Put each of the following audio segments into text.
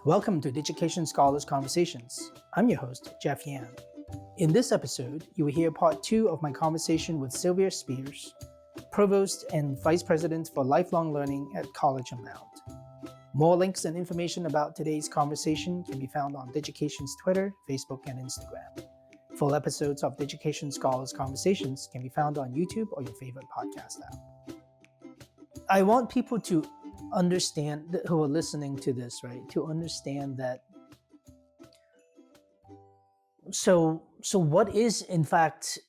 Welcome to Digication Scholars Conversations. I'm your host, Jeff Yan. In this episode, you will hear part 2 of my conversation with Sylvia Spears, Provost and Vice President for Lifelong Learning at College Unbound. More links and information about today's conversation can be found on Digication's Twitter, Facebook, and Instagram. Full episodes of Digication Scholars Conversations can be found on YouTube or your favorite podcast app. I want people to understand, who are listening to this, right, to understand that so what is in fact,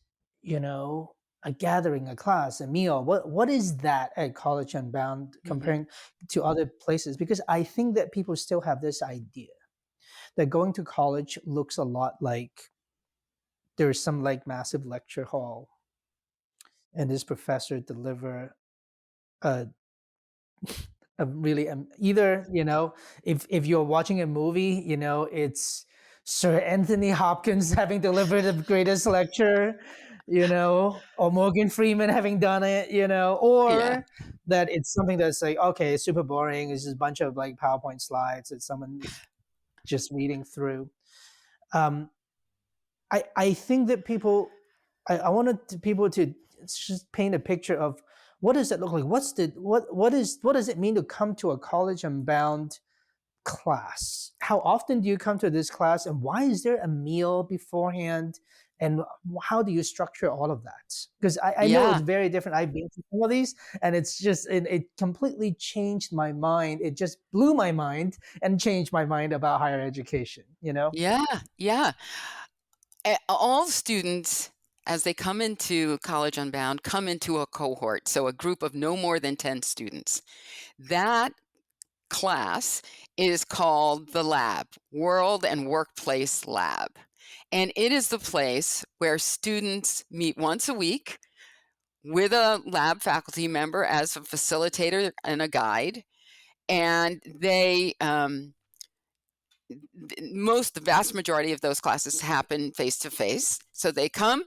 a gathering, a class, a meal, what is that at College Unbound comparing to other places? Because I think that people still have this idea that going to college looks a lot like there's some like massive lecture hall and this professor deliver a really either if you're watching a movie, it's Sir Anthony Hopkins having delivered the greatest lecture, or Morgan Freeman having done it, Yeah. or that it's something that's like, okay, it's super boring, it's just a bunch of like PowerPoint slides that someone is just reading through. I think that I wanted people to just paint a picture of what does that look like? What does it mean to come to a College Unbound class? How often do you come to this class, and why is there a meal beforehand? And how do you structure all of that? Because I know it's very different. I've been to some of these, and it's just it completely changed my mind. It just blew my mind and changed my mind about higher education. Yeah. All students, as they come into College Unbound, come into a cohort, so a group of no more than 10 students. That class is called the Lab, World and Workplace Lab. And it is the place where students meet once a week with a lab faculty member as a facilitator and a guide. And they, the vast majority of those classes happen face-to-face. So they come,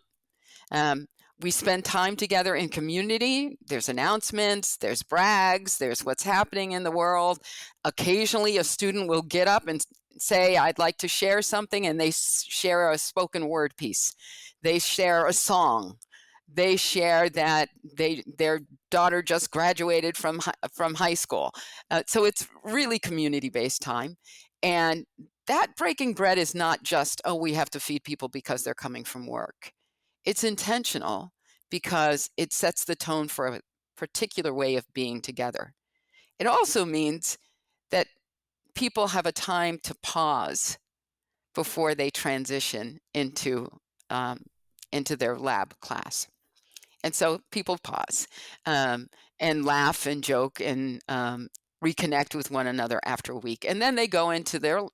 we spend time together in community. There's announcements, there's brags, there's what's happening in the world. Occasionally a student will get up and say, I'd like to share something, and they share a spoken word piece. They share a song. They share that their daughter just graduated from high school. So it's really community-based time. And that breaking bread is not just, we have to feed people because they're coming from work. It's intentional because it sets the tone for a particular way of being together. It also means that people have a time to pause before they transition into their lab class. And so people pause and laugh and joke and reconnect with one another after a week. And then they go into the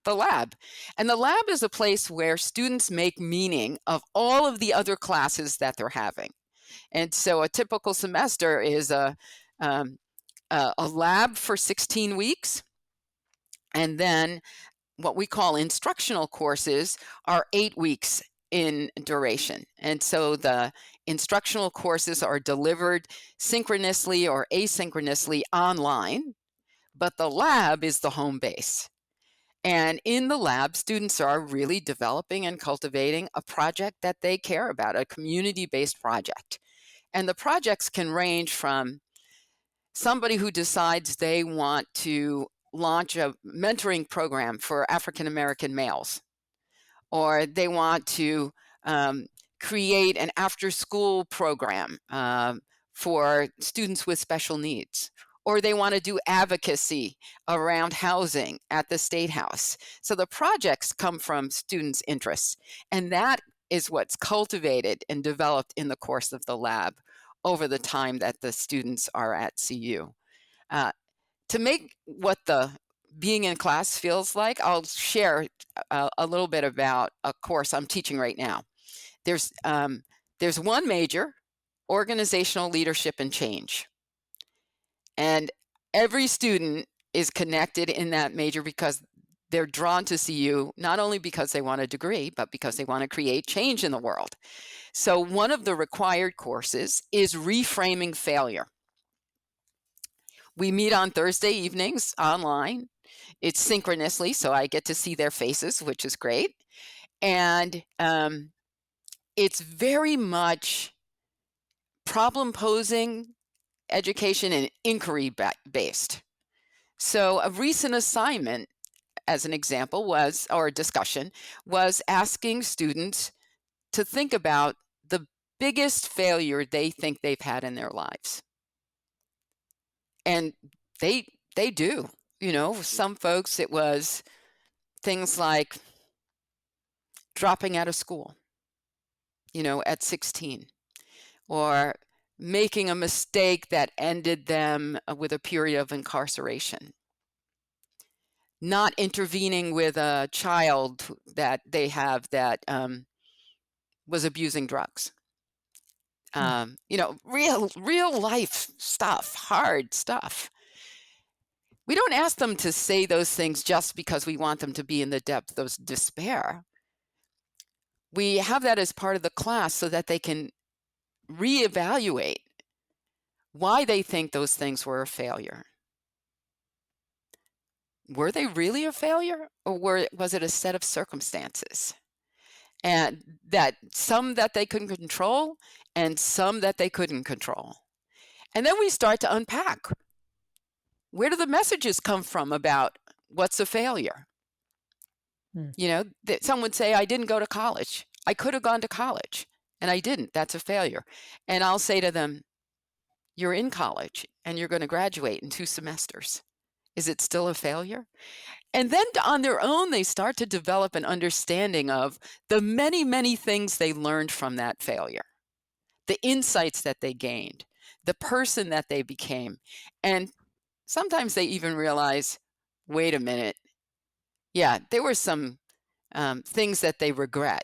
lab. And the lab is a place where students make meaning of all of the other classes that they're having. And so a typical semester is a lab for 16 weeks. And then what we call instructional courses are 8 weeks in duration. And so the instructional courses are delivered synchronously or asynchronously online, but the lab is the home base. And in the lab, students are really developing and cultivating a project that they care about, a community-based project. And the projects can range from somebody who decides they want to launch a mentoring program for African American males, or they want to create an after-school program for students with special needs, or they want to do advocacy around housing at the State House. So the projects come from students' interests, and that is what's cultivated and developed in the course of the lab over the time that the students are at CU. To make what the being in class feels like, I'll share a little bit about a course I'm teaching right now. There's one major, organizational leadership and change. And every student is connected in that major because they're drawn to CU, not only because they want a degree, but because they want to create change in the world. So one of the required courses is reframing failure. We meet on Thursday evenings online. It's synchronously, so I get to see their faces, which is great. And it's very much problem posing education and inquiry based. So a recent assignment, as an example, was, or a discussion, was asking students to think about the biggest failure they think they've had in their lives. And they do. Some folks, it was things like dropping out of school, at 16, or making a mistake that ended them with a period of incarceration, not intervening with a child that they have that was abusing drugs. Real life stuff, hard stuff. We don't ask them to say those things just because we want them to be in the depth of despair. We have that as part of the class so that they can reevaluate why they think those things were a failure. Were they really a failure, or was it a set of circumstances? And that some that they couldn't control and some that they couldn't control. And then we start to unpack. Where do the messages come from about what's a failure? Some would say, I didn't go to college. I could have gone to college, and I didn't. That's a failure. And I'll say to them, you're in college, and you're going to graduate in 2 semesters. Is it still a failure? And then on their own, they start to develop an understanding of the many, many things they learned from that failure, the insights that they gained, the person that they became. And sometimes they even realize, wait a minute, yeah, there were some things that they regret,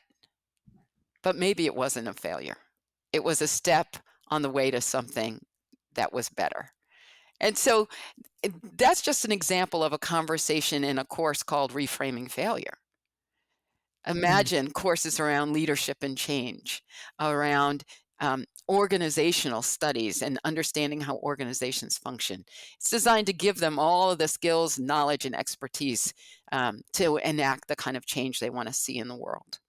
but maybe it wasn't a failure. It was a step on the way to something that was better. And so that's just an example of a conversation in a course called Reframing Failure. Imagine courses around leadership and change, around organizational studies and understanding how organizations function. It's designed to give them all of the skills, knowledge, and expertise to enact the kind of change they want to see in the world.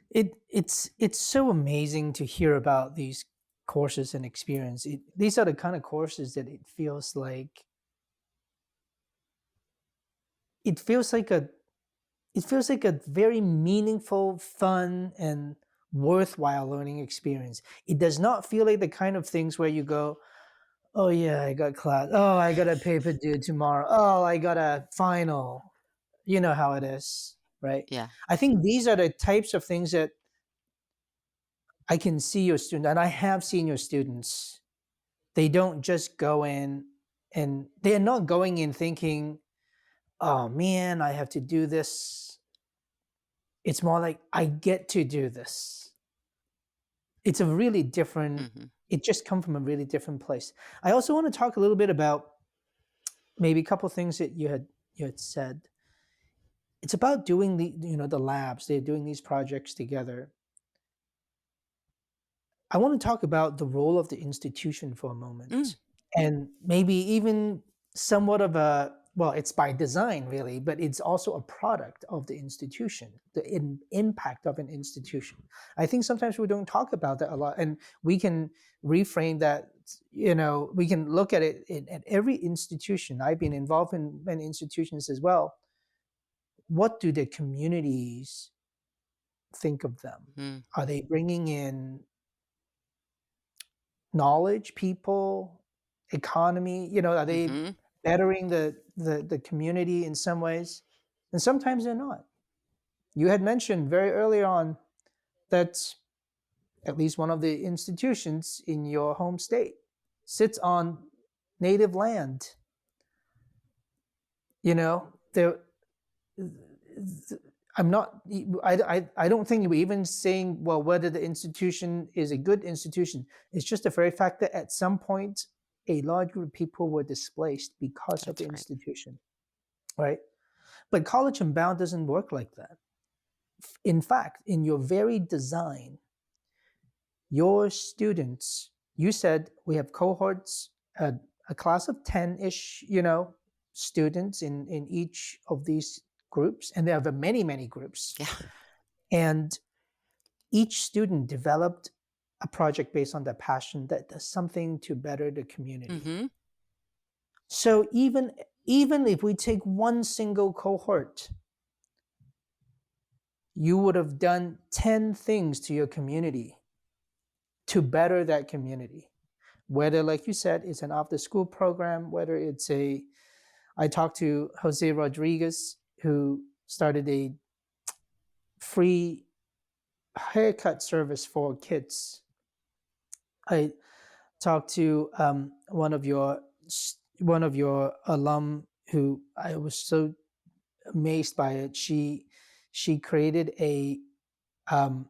It's so amazing to hear about these courses and experience. These are the kind of courses that it feels like a very meaningful, fun, and worthwhile learning experience. It does not feel like the kind of things where you go, oh yeah, I got class. Oh, I got a paper due tomorrow. Oh, I got a final. You know how it is, right? Yeah. I think these are the types of things that I can see your student, and I have seen your students. They don't just go in, and they're not going in thinking, oh man, I have to do this. It's more like, I get to do this. It's a really different, it just comes from a really different place. I also want to talk a little bit about maybe a couple things that you had said. It's about doing the labs. They're doing these projects together. I want to talk about the role of the institution for a moment, and maybe even somewhat of it's by design really, but it's also a product of the institution, the impact of an institution. I think sometimes we don't talk about that a lot, and we can reframe that. We can look at it at every institution. I've been involved in many institutions as well. What do the communities think of them? Are they bringing in knowledge, people, economy? Are they bettering the community in some ways? And sometimes they're not. You had mentioned very early on that at least one of the institutions in your home state sits on native land. There. I don't think we're even saying, well, whether the institution is a good institution. It's just the very fact that at some point, a large group of people were displaced because of the institution, right? But College Unbound doesn't work like that. In fact, in your very design, your students, you said we have cohorts, a class of 10-ish, students in each of these groups, and there are many, many groups. Yeah. And each student developed a project based on their passion that does something to better the community. Mm-hmm. So even if we take one single cohort, you would have done 10 things to your community to better that community. Whether, like you said, it's an after school program, whether I talked to Jose Rodriguez, who started a free haircut service for kids. I talked to one of your alum who I was so amazed by it. She created a um,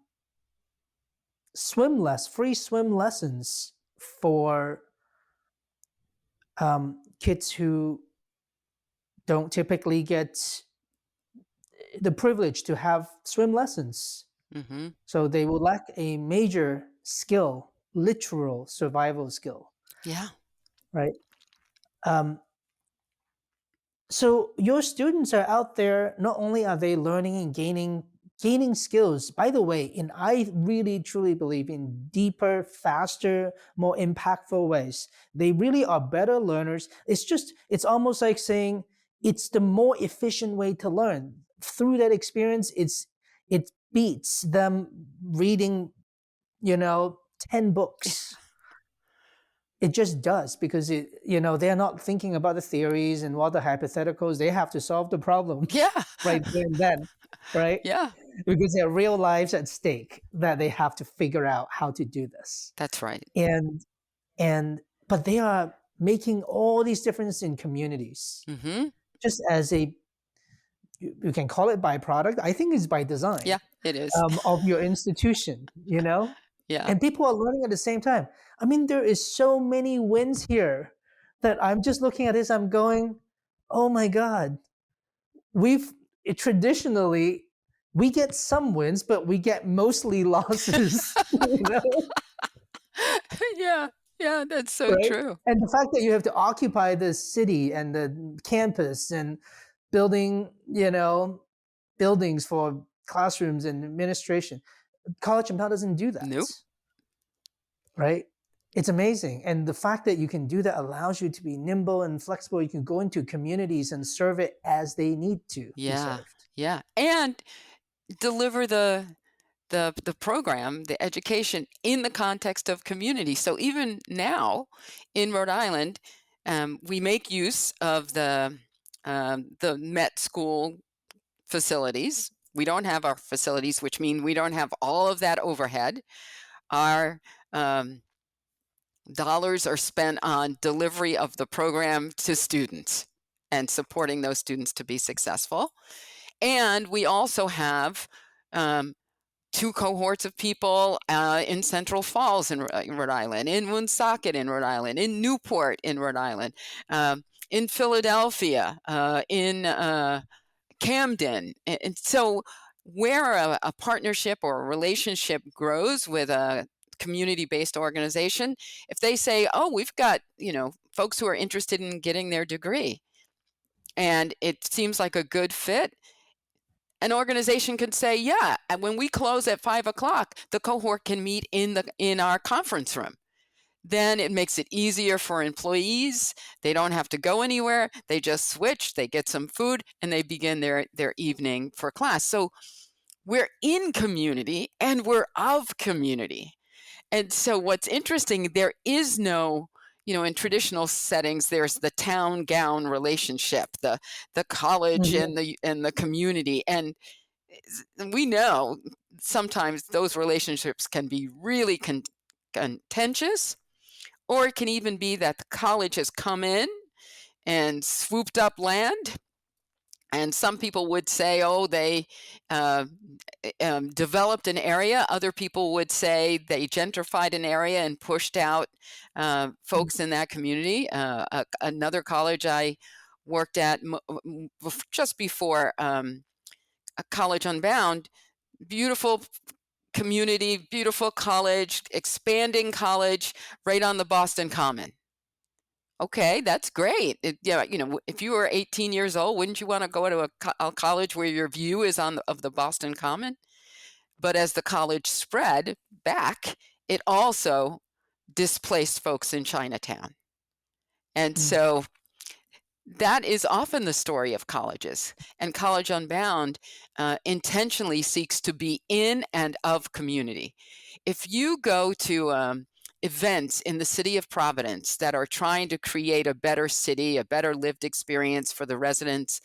free swim lessons for kids who don't typically get the privilege to have swim lessons. Mm-hmm. So they will lack a major skill, literal survival skill, Yeah. right? Um, so your students are out there. Not only are they learning and gaining skills. By the way, and I really truly believe in deeper, faster, more impactful ways. They really are better learners. It's almost like saying it's the more efficient way to learn. Through that experience, it beats them reading, 10 books. It just does, because they're not thinking about the theories and all the hypotheticals. They have to solve the problem Yeah. right there and then, right? Yeah. Because there are real lives at stake that they have to figure out how to do this. That's right. But they are making all these differences in communities. Mm-hmm. Just as you can call it byproduct. I think it's by design. Yeah, it is. Of your institution, Yeah. and people are learning at the same time. I mean, there is so many wins here that I'm just looking at this. I'm going, oh my God, traditionally, we get some wins, but we get mostly losses, Yeah. Yeah, that's so right? true. And the fact that you have to occupy the city and the campus and building, buildings for classrooms and administration. College Unbound doesn't do that. Nope. Right? It's amazing. And the fact that you can do that allows you to be nimble and flexible. You can go into communities and serve it as they need to be Yeah. served. Yeah. And deliver the program, the education, in the context of community. So even now in Rhode Island, we make use of the Met School facilities. We don't have our facilities, which mean we don't have all of that overhead. Our dollars are spent on delivery of the program to students and supporting those students to be successful. And we also have 2 cohorts of people in Central Falls in Rhode Island, in Woonsocket in Rhode Island, in Newport in Rhode Island, in Philadelphia, in Camden. And so where a partnership or a relationship grows with a community-based organization, if they say, oh, we've got, folks who are interested in getting their degree, and it seems like a good fit, an organization can say, yeah, and when we close at 5:00, the cohort can meet in our conference room. Then it makes it easier for employees. They don't have to go anywhere. They just switch, they get some food, and they begin their evening for class. So we're in community and we're of community. And so what's interesting, there is no, in traditional settings, there's the town gown relationship, the college Mhm. and the community. And we know sometimes those relationships can be really contentious, or it can even be that the college has come in and swooped up land. And some people would say, oh, they developed an area. Other people would say they gentrified an area and pushed out folks in that community. Another college I worked at just before College Unbound, beautiful community, beautiful college, expanding college right on the Boston Common. Okay, that's great. Yeah, if you were 18 years old, wouldn't you want to go to a college where your view is of the Boston Common? But as the college spread back, it also displaced folks in Chinatown. And Mm, so that is often the story of colleges. And College Unbound intentionally seeks to be in and of community. If you go to events in the city of Providence that are trying to create a better city, a better lived experience for the residents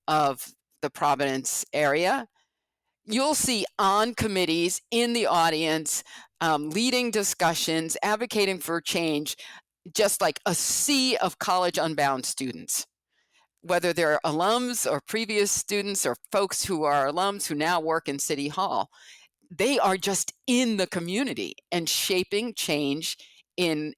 of the Providence area, you'll see on committees in the audience, leading discussions, advocating for change, just like a sea of College Unbound students, whether they're alums or previous students or folks who are alums who now work in City Hall. They are just in the community and shaping change in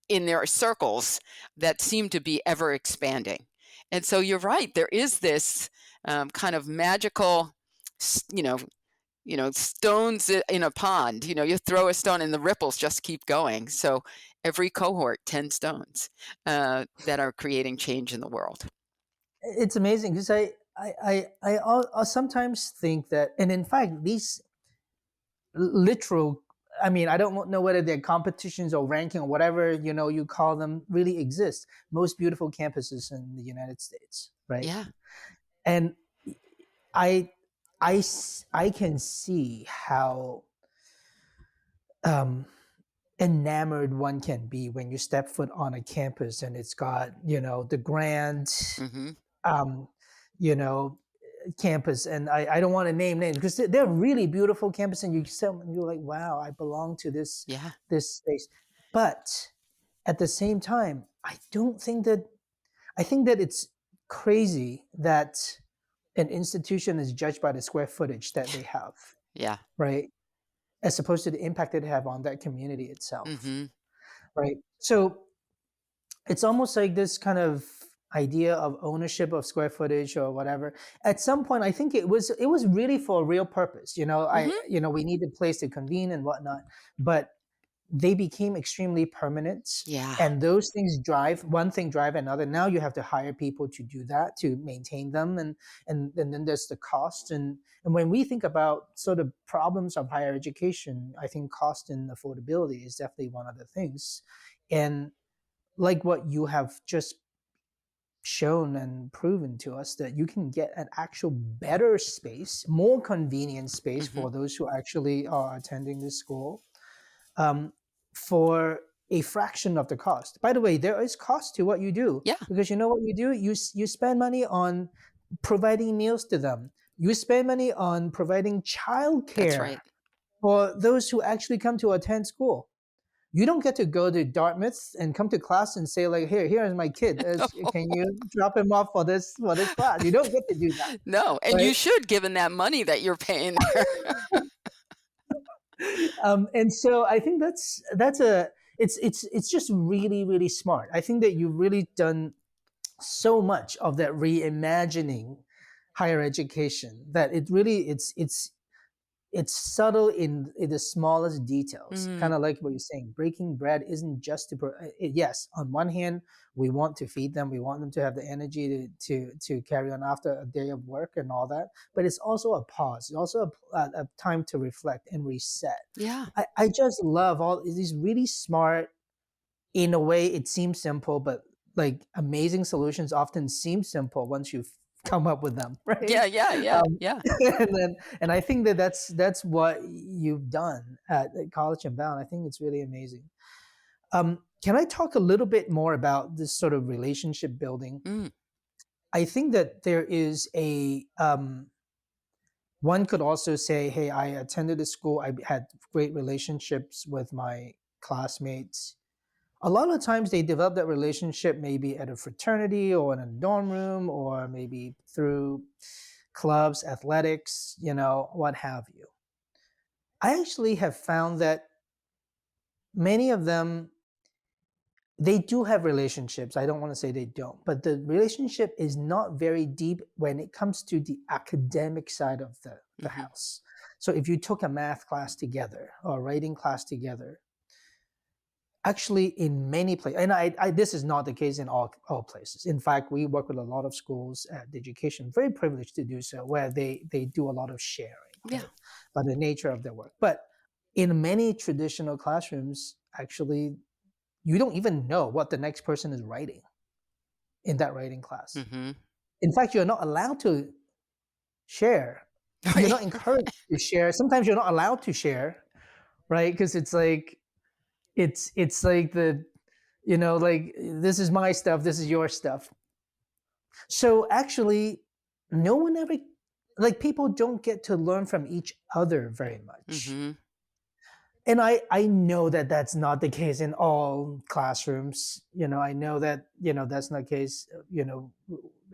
in their circles that seem to be ever expanding. And so you're right, there is this kind of magical, you know, stones in a pond. You throw a stone and the ripples just keep going. So every cohort, 10 stones that are creating change in the world. it's amazing because I sometimes think that, and in fact, these literal, I mean, I don't know whether they're competitions or ranking or whatever you call them, really exist. Most beautiful campuses in the United States, right? Yeah. And I I can see how um enamored one can be when you step foot on a campus and it's got the grand Hmm. um you know campus. And I don't want to name names because they're really beautiful campus, and you're like, wow, I belong to Yeah. this space. But at the same time, I think that it's crazy that an institution is judged by the square footage that they have, Yeah. right, as opposed to the impact they have on that community itself, Hmm. right? So it's almost like this kind of idea of ownership of square footage or whatever. At some point, I think it was really for a real purpose. Hmm. We needed a place to convene and whatnot, but they became extremely permanent, Yeah. and those things drive one thing, drive another. Now you have to hire people to do that, to maintain them, and then there's the cost. And when we think about sort of problems of higher education, I think cost and affordability is definitely one of the things. And like what you have just shown and proven to us, that you can get an actual better space, more convenient space Hmm. for those who actually are attending this school, um, for a fraction of the cost. By the way, there is cost to what you do, Yeah. because you know what you do. You spend money on providing meals to them. You spend money on providing That's childcare right. for those who actually come to attend school. You don't get to go to Dartmouth and come to class and say like, here is my kid. Can you drop him off for this class? You don't get to do that, No, and right? you should, given that money that you're paying there. And so I think that's a it's just really, really smart. I think that you've really done so much of that reimagining higher education, that it's subtle in the smallest details, Mm, kind of like what you're saying. Breaking bread isn't just yes, on one hand, we want to feed them, we want them to have the energy to carry on after a day of work and all that, but it's also a pause. It's also a time to reflect and reset. yeah. I just love all these really smart, in a way it seems simple, but like amazing solutions often seem simple once you've come up with them, right? Yeah, yeah, yeah, um, yeah. and I think that that's what you've done at College Unbound. I think it's really amazing. Can I talk a little bit more about this sort of relationship building? Mm, I think that there is one could also say, hey, I attended a school, I had great relationships with my classmates. A lot of times they develop that relationship maybe at a fraternity or in a dorm room, or maybe through clubs, athletics, what have you. I actually have found that many of them, they do have relationships. I don't want to say they don't, but the relationship is not very deep when it comes to the academic side of the mhm. house. So if you took a math class together or a writing class together, Actually, in many places, and this is not the case in all places. In fact, we work with a lot of schools at Digication, very privileged to do so, where they do a lot of sharing, Yeah. right, by the nature of their work. But in many traditional classrooms, actually, you don't even know what the next person is writing in that writing class. Mm-hmm. In fact, you're not allowed to share. You're Right. not encouraged to share. Sometimes you're not allowed to share, right? Because it's like it's like like this is my stuff, this is your stuff. So actually, no one ever like people don't get to learn from each other very much. Mm-hmm. And I know that that's not the case in all classrooms. I know that that's not the case.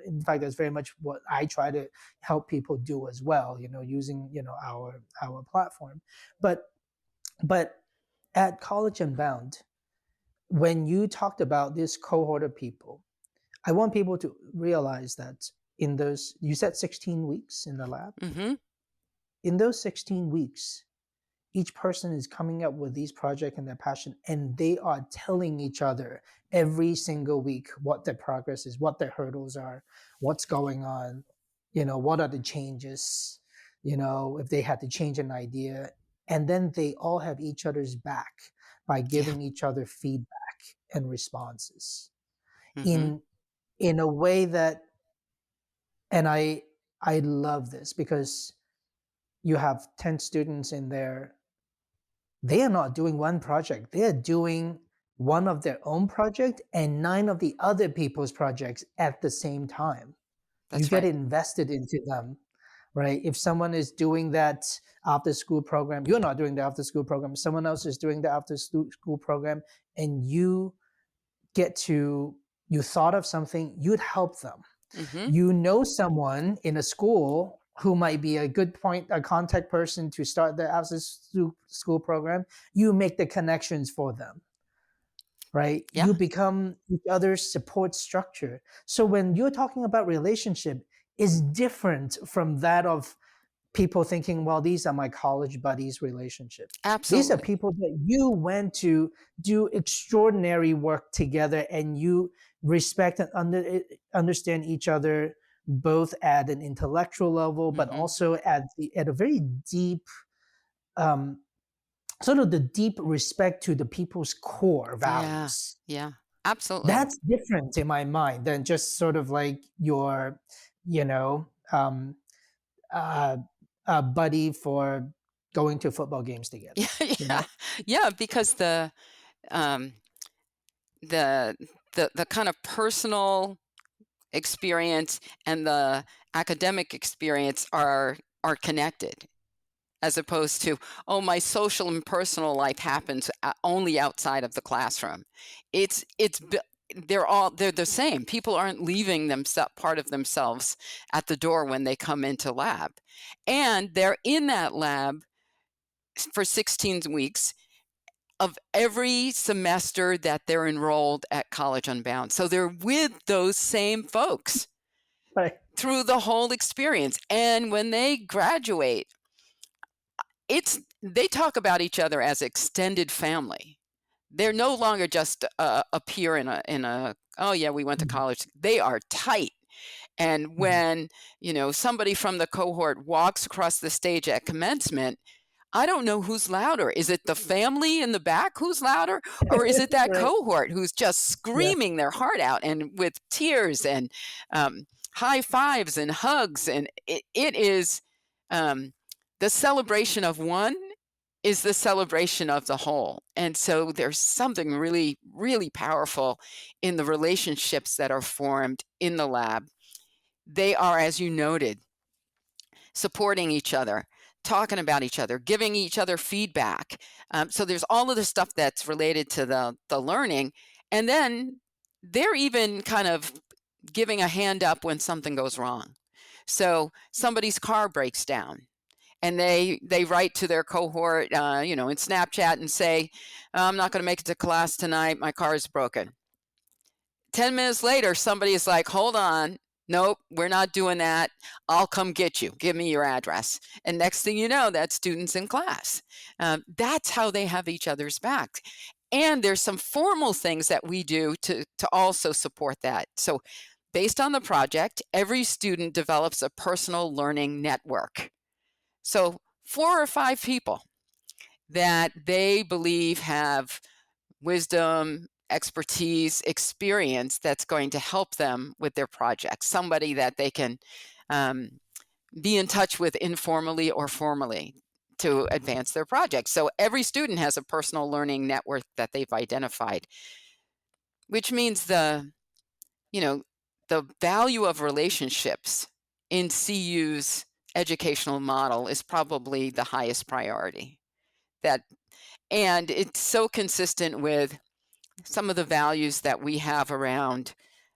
In fact, that's very much what I try to help people do as well. Using our platform, but but at College Unbound, when you talked about this cohort of people, I want people to realize that in those, you said 16 weeks in the lab. Mm-hmm. In those 16 weeks, each person is coming up with these projects and their passion, and they are telling each other every single week what their progress is, what their hurdles are, what's going on, what are the changes, if they had to change an idea. And then they all have each other's back by Yeah. giving each other feedback and responses Mm-hmm. in a way that, and I love this because you have 10 students in there. They are not doing one project. They are doing one of their own project and 9 of the other people's projects at the same time. You That's get right. invested into them, right? If someone is doing that after school program, you're not doing the after school program. Someone else is doing the after school program, and you thought of something, you'd help them. Mm-hmm. You know someone in a school who might be a contact person to start the after school program. You make the connections for them, right? Yeah. You become each other's support structure. So when you're talking about relationship, is different from that of people thinking, well, these are my college buddies relationship. These are Absolutely. people that you went to do extraordinary work together, and you respect and understand each other both at an intellectual level, but Mm-hmm. also at a very deep, um, sort of the deep respect to the people's core Yeah. values. Yeah. Absolutely. That's different in my mind than just sort of like your, you know, um, uh, a buddy for going to football games together. Yeah. You Yeah. know, Yeah. Because um the the kind of personal experience and the academic experience are connected, as opposed to, oh, my social and personal life happens only outside of the classroom. It's they're the same. People aren't leaving themselves part of themselves at the door when they come into lab, and they're in that lab for 16 weeks of every semester that they're enrolled at College Unbound. So they're with those same folks right? through the whole experience. And when they graduate, they talk about each other as extended family. They're no longer just a peer in a oh yeah, we went to Mhm, college. They are tight. And mhm. when, somebody from the cohort walks across the stage at commencement, I don't know who's louder. Is it the family in the back who's louder? Or is it that Right. cohort who's just Yeah. screaming their heart out and with tears and high fives and hugs? And it is um, the celebration of one is the celebration of the whole. And so there's something really, really powerful in the relationships that are formed in the lab. They are, as you noted, supporting each other, talking about each other, giving each other feedback. So there's all of the stuff that's related to the learning, and then they're even kind of giving a hand up when something goes wrong. So somebody's car breaks down, and they write to their cohort, in Snapchat and say, "I'm not going to make it to class tonight. My car is broken." 10 minutes later, somebody is like, hold on. Nope, we're not doing that. I'll come get you. Give me your address. And next thing you know, that student's in class. That's how they have each other's back. And there's some formal things that we do to also support that. So based on the project, every student develops a personal learning network. So 4 or 5 people that they believe have wisdom, expertise, experience that's going to help them with their project. Somebody that they can be in touch with informally or formally to advance their project. So every student has a personal learning network that they've identified, which means you know, the value of relationships in CU's educational model is probably the highest priority. That and it's so consistent with some of the values that we have around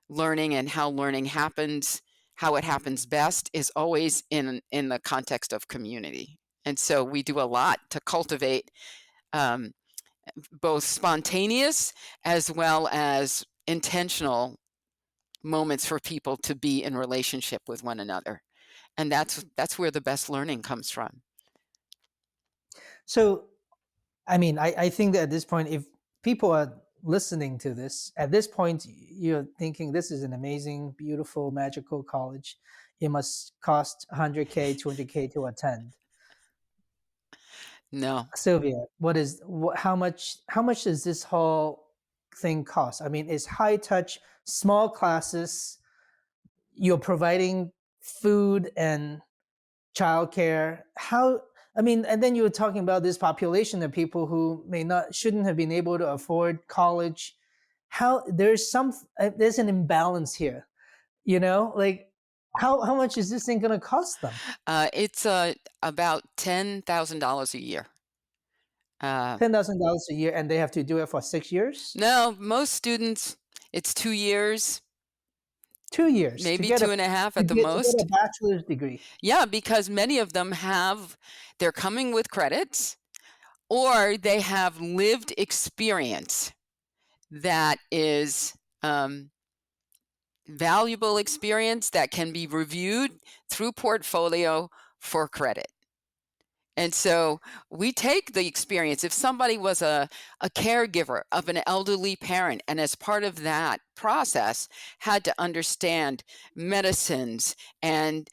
learning and how learning happens, how it happens best is always in the context of community. And so we do a lot to cultivate um, both spontaneous as well as intentional moments for people to be in relationship with one another. And that's where the best learning comes from. So, I mean, I think that at this point, if people are listening to this, at this point, you're thinking this is an amazing, beautiful, magical college. It must cost 100K, 200K to attend. No. Sylvia, how much does this whole thing cost? I mean, it's high touch, small classes. You're providing food and childcare. I mean, and then you were talking about this population of people who shouldn't have been able to afford college. How there's an imbalance here, like how much is this thing going to cost them? It's about $10,000 a year. $10,000 a year, and they have to do it for 6 years. No, most students, it's 2 years, 2 years to maybe get two and a half to at the get a most. bachelor's degree. Yeah, because many of them they're coming with credits or they have lived experience that is valuable experience that can be reviewed through portfolio for credit. And so we take the experience. If somebody was a caregiver of an elderly parent, and as part of that process had to understand medicines and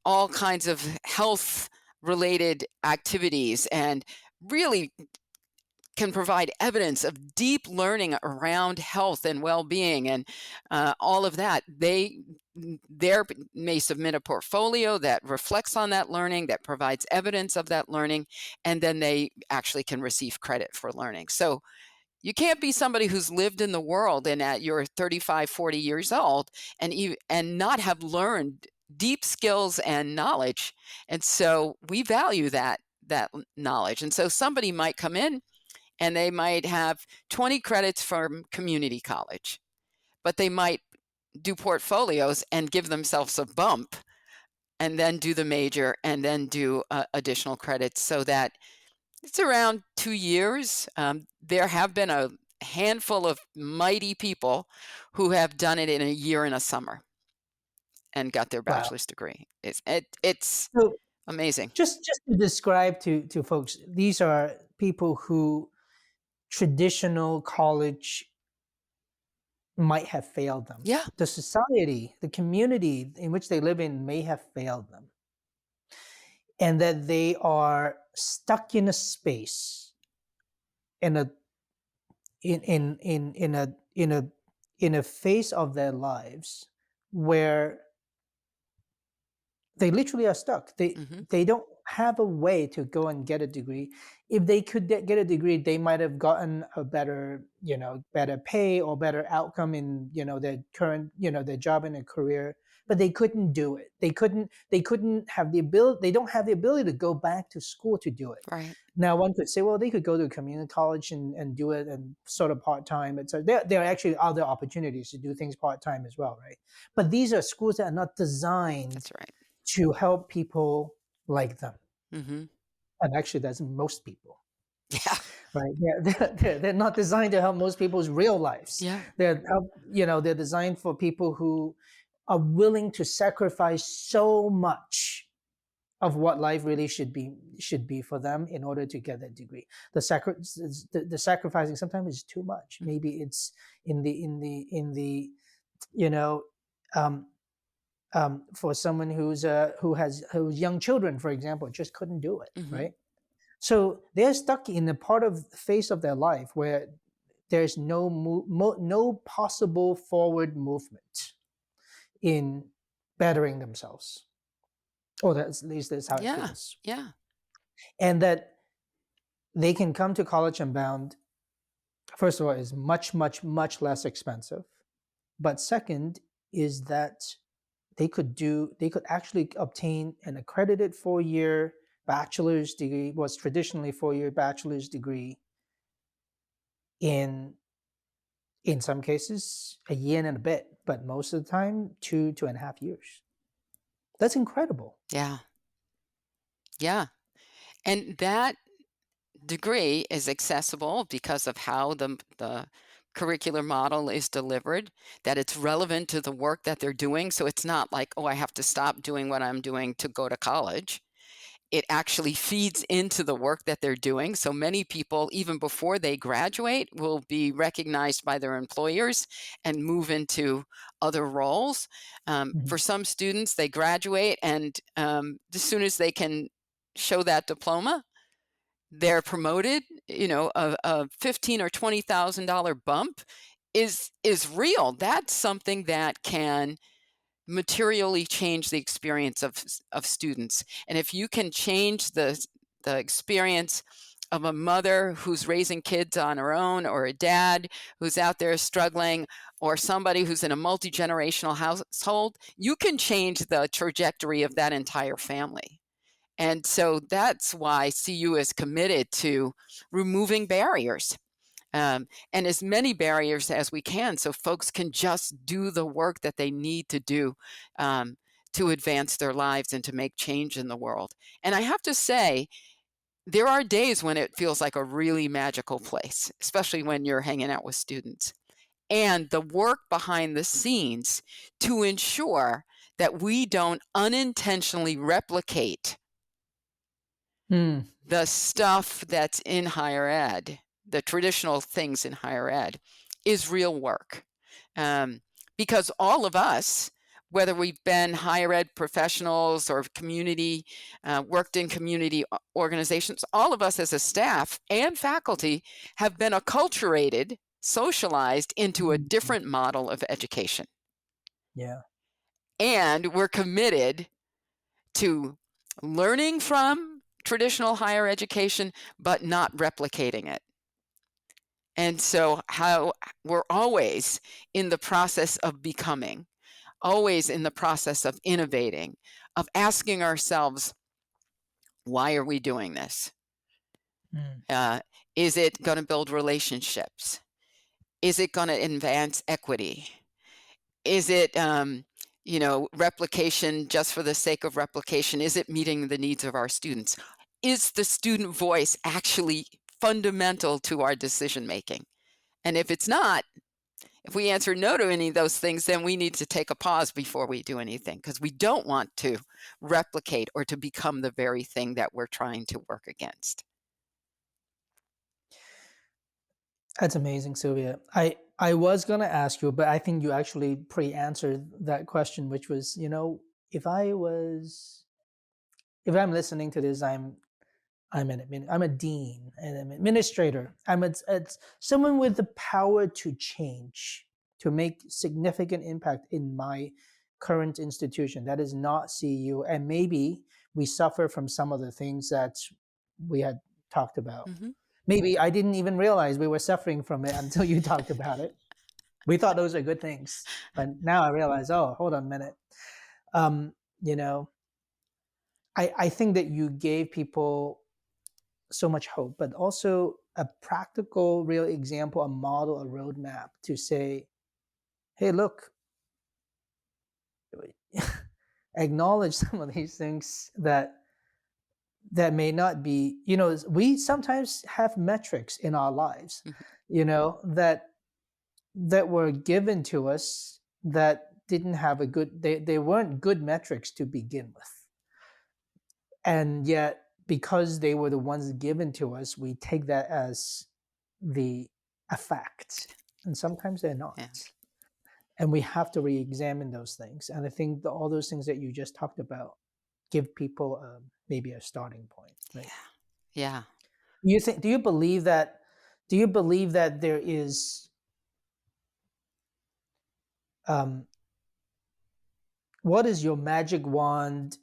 all kinds of health related activities, and really can provide evidence of deep learning around health and well-being and all of that, they may submit a portfolio that reflects on that learning, that provides evidence of that learning, and then they actually can receive credit for learning. So you can't be somebody who's lived in the world and at your 35, 40 years old and not have learned deep skills and knowledge. And so we value that knowledge. And so somebody might come in and they might have 20 credits from community college, but they might do portfolios and give themselves a bump and then do the major and then do additional credits, so that it's around 2 years. There have been a handful of mighty people who have done it in a year and a summer and got their Wow. bachelor's degree. It's So amazing. just to describe to folks, these are people who traditional college might have failed them. Yeah. The society, the community in which they live in may have failed them. And that they are stuck in a space in a in a phase of their lives where they literally are stuck. They don't have a way to go and get a degree. If they could get a degree, they might have gotten a better pay or better outcome in, their current, their job and their career, but they couldn't do it. They couldn't have the ability, they don't have the ability to go back to school to do it. Right. Now, one could say, well, they could go to a community college and do it and sort of part-time. So there are actually other opportunities to do things part-time as well, right? But these are schools that are not designed That's right. to help people like them. Mm-hmm. And actually, that's most people. Yeah. Right. They're not designed to help most people's real lives. Yeah. They're designed for people who are willing to sacrifice so much of what life really should be for them in order to get that degree. The sacrificing sometimes is too much. Maybe it's in the you know um, for someone who's young children, for example, just couldn't do it, Mm-hmm. right? So they're stuck in a part of the phase of their life where there's no possible forward movement in bettering themselves, or at least that's how it Yeah. feels. Yeah. And that they can come to College Unbound, first of all, is much, much, much less expensive. But second is that they could actually obtain an accredited 4-year bachelor's degree, was traditionally 4-year bachelor's degree, in some cases a year and a bit, but most of the time 2.5 years. That's incredible. Yeah. Yeah. And that degree is accessible because of how the curricular model is delivered, that it's relevant to the work that they're doing. So it's not like, oh, I have to stop doing what I'm doing to go to college. It actually feeds into the work that they're doing. So many people, even before they graduate, will be recognized by their employers and move into other roles. Mhm. For some students, they graduate, and as soon as they can show that diploma, they're promoted. A $15,000 or $20,000 bump is real. That's something that can materially change the experience of students. And if you can change the experience of a mother who's raising kids on her own, or a dad who's out there struggling, or somebody who's in a multi-generational household, you can change the trajectory of that entire family. And so that's why CU is committed to removing barriers, and as many barriers as we can, so folks can just do the work that they need to do, to advance their lives and to make change in the world. And I have to say, there are days when it feels like a really magical place, especially when you're hanging out with students. And the work behind the scenes to ensure that we don't unintentionally replicate Mm. the stuff that's in higher ed, the traditional things in higher ed, is real work. Because all of us, whether we've been higher ed professionals or community, worked in community organizations, all of us as a staff and faculty have been acculturated, socialized into a Mhm. different model of education. Yeah. And we're committed to learning from traditional higher education, but not replicating it. And so how we're always in the process of becoming, always in the process of innovating, of asking ourselves, why are we doing this? Mm. Uh, is it going to build relationships? Is it going to advance equity? Is it, replication just for the sake of replication? Is it meeting the needs of our students? Is the student voice actually fundamental to our decision making? And if it's not, if we answer no to any of those things, then we need to take a pause before we do anything, because we don't want to replicate or to become the very thing that we're trying to work against. That's amazing, Sylvia. I was gonna ask you, but I think you actually pre-answered that question, which was, if I was if I'm listening to this, I'm a dean and an administrator. It's someone with the power to change, to make significant impact in my current institution. That is not CU, and maybe we suffer from some of the things that we had talked about. Mhm. Maybe I didn't even realize we were suffering from it until you talked about it. We thought those are good things, but now I realize, oh, hold on a minute. Um, you know, I think that you gave people so much hope, but also a practical, real example, a model, a roadmap to say, hey, look, acknowledge some of these things that may not be, we sometimes have metrics in our lives, Mhm. that were given to us that didn't have they weren't good metrics to begin with. And yet, because they were the ones given to us, we take that as the a fact, and sometimes they're Yeah. not. And we have to re-examine those things. And I think all those things that you just talked about give people maybe a starting point, right? Yeah. You think? Do you believe that? Do you believe that there is? Um, what is your magic wand?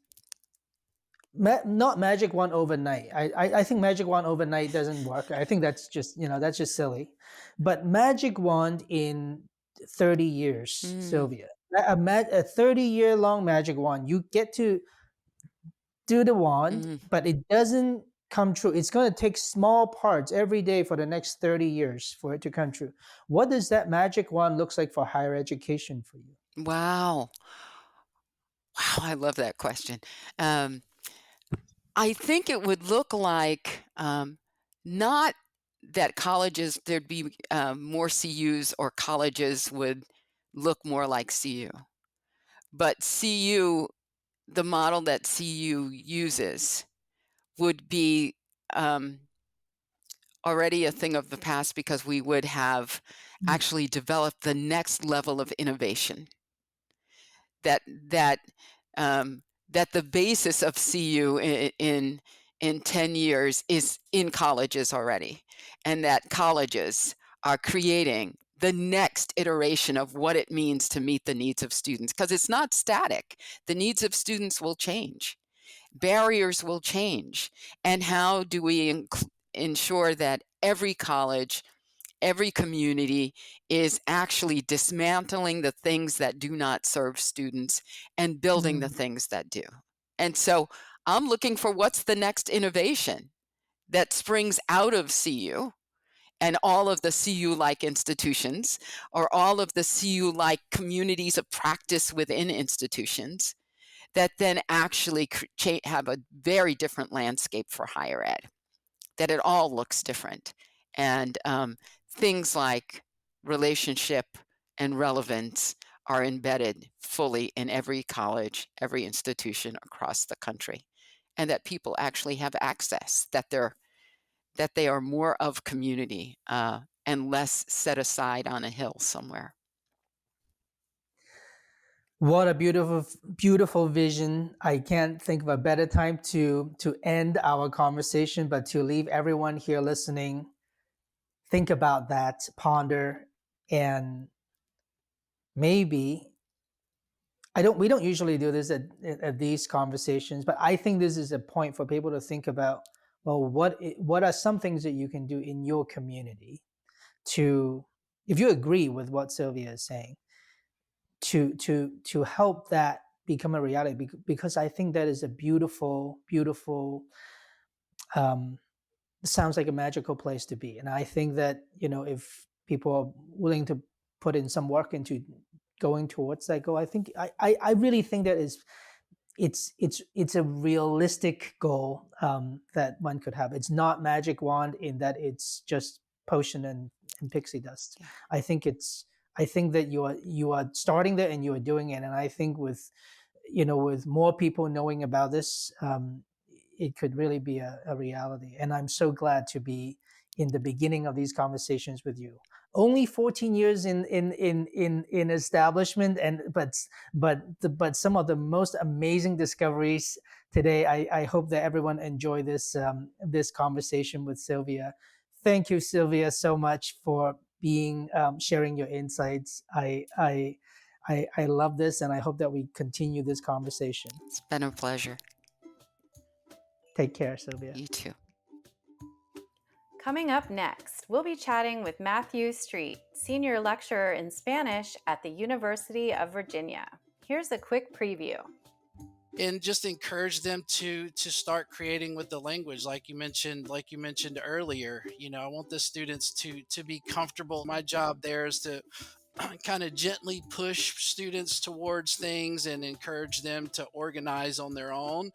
Not magic wand overnight. I think magic wand overnight doesn't work. I think that's just that's just silly. But magic wand in 30 years, Mm, Sylvia. A 30-year long magic wand. You get to do the wand, mm. but it doesn't come true. It's going to take small parts every day for the next 30 years for it to come true. What does that magic wand looks like for higher education for you? Wow. Wow, I love that question. Um, I think it would look like, not that colleges there'd be, more CUs or colleges would look more like CU, but CU the model that CU uses would be, um, already a thing of the past because we would have Mm, actually developed the next level of innovation that that um, that the basis of CU in 10 years is in colleges already, and that colleges are creating the next iteration of what it means to meet the needs of students because it's not static. The needs of students will change, barriers will change, and how do we ensure that every college, every community is actually dismantling the things that do not serve students and building the mm, things that do. And so I'm looking for what's the next innovation that springs out of CU and all of the CU like institutions or all of the CU like communities of practice within institutions that then actually have a very different landscape for higher ed, that it all looks different. And things like relationship and relevance are embedded fully in every college, every institution across the country, and that people actually have access, that they are more of community and less set aside on a hill somewhere. What a beautiful vision. I can't think of a better time to end our conversation, but to leave everyone here listening, think about that, ponder, and maybe I don't we don't usually do this at these conversations, but I think this is a point for people to think about, well, what are some things that you can do in your community to, if you agree with what Sylvia is saying, to help that become a reality, because I think that is a beautiful um, sounds like a magical place to be. And I think that if people are willing to put in some work into going towards that goal, I think I really think that is it's a realistic goal that one could have. It's not magic wand in that it's just potion and pixie dust. Yeah. I think that you are starting there and you are doing it. And I think with more people knowing about this, it could really be a reality. And I'm so glad to be in the beginning of these conversations with you. Only 14 years in establishment, and but some of the most amazing discoveries today. I hope that everyone enjoy this conversation with Sylvia. Thank you, Sylvia, so much for being sharing your insights. I love this, and I hope that we continue this conversation. It's been a pleasure. Take care, Sylvia. You too. Coming up next, we'll be chatting with Matthew Street, Senior Lecturer in Spanish at the University of Virginia. Here's a quick preview. And just encourage them to start creating with the language, like you mentioned earlier. I want the students to be comfortable. My job there is to kind of gently push students towards things and encourage them to organize on their own.